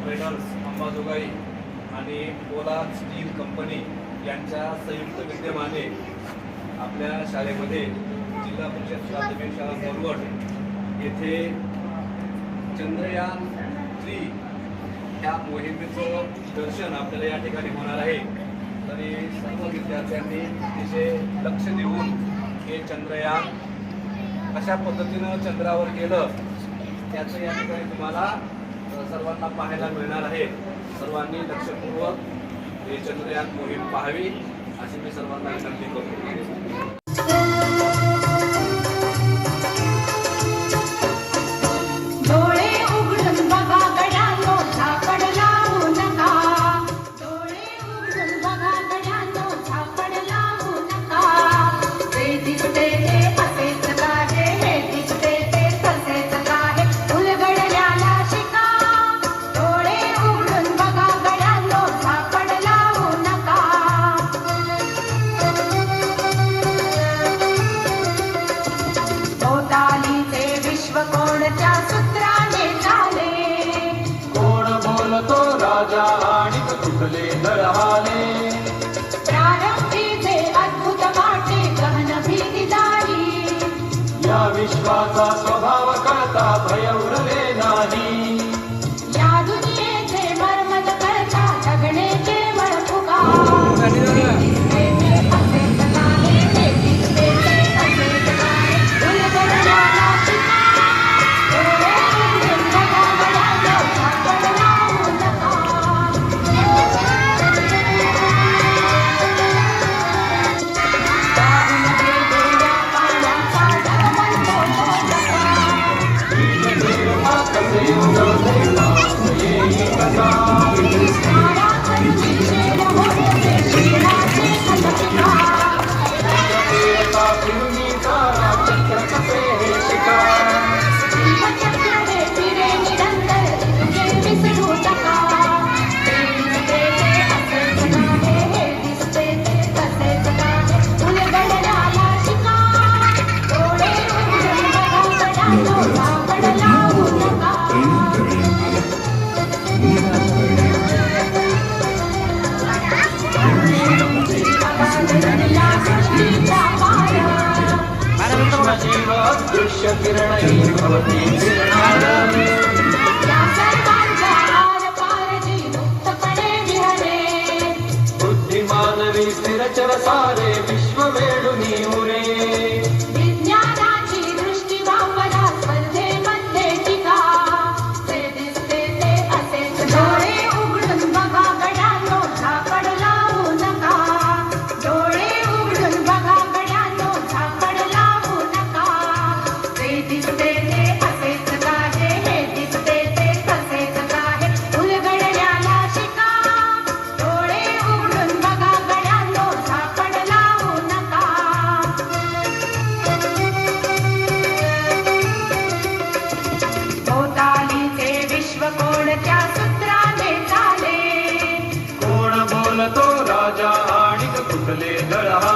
Traders Ambajogai आणि पोलाद steel company यांच्या संयुक्त विद्यमाने आपल्या शाळेमध्ये जिल्हा परिषद प्राथमिक शाळा बोरवड येथे चंद्रयान 3 ह्या मोहिमेचं दर्शन आपल्याला या ठिकाणी होणार आहे। तरी सर्व विद्यार्थ्यांनी अतिशय लक्ष देऊन हे चंद्रयान कशा पद्धतीनं चंद्रावर गेलं त्याचं या ठिकाणी तुम्हाला सर्वांना पाहायला मिळणार आहे। सर्वांनी लक्षपूर्वक हे चंद्रयान मोहीम पाहावी अशी मी सर्वांना विनंती करतो। तुटले दळहाले प्रारंभीचे अद्भुत वाटे गहन भीती दारी या विश्वाचा स्वभाव कळता भय उरले नाही। या दुनियेचे मर्मत कळता जगणे केवळ पुकार दृश्य किरण बुद्धिमानवी स्थिरचर सारे विश्व वेडुनी उरे विज्ञानाची दृष्टी वापरा स्पर्धेमध्ये टीका ते दिसते ते असेच डोळे उघडून बघा गड्यांनो झाकड लावू नका डोळे उघडून बघा गड्यांनो झाकड लावू नका ते दिसते ते असेच काहे हे दिसते ते तसेच काहे उलगडल्याला शिका डोळे उघडून बघा गड्यांनो झाकड लावू नका भोवतालीचे विश्व कोणत्या सूत्राने चाले कोण बोलतो राजा आणि तुटले दळहाले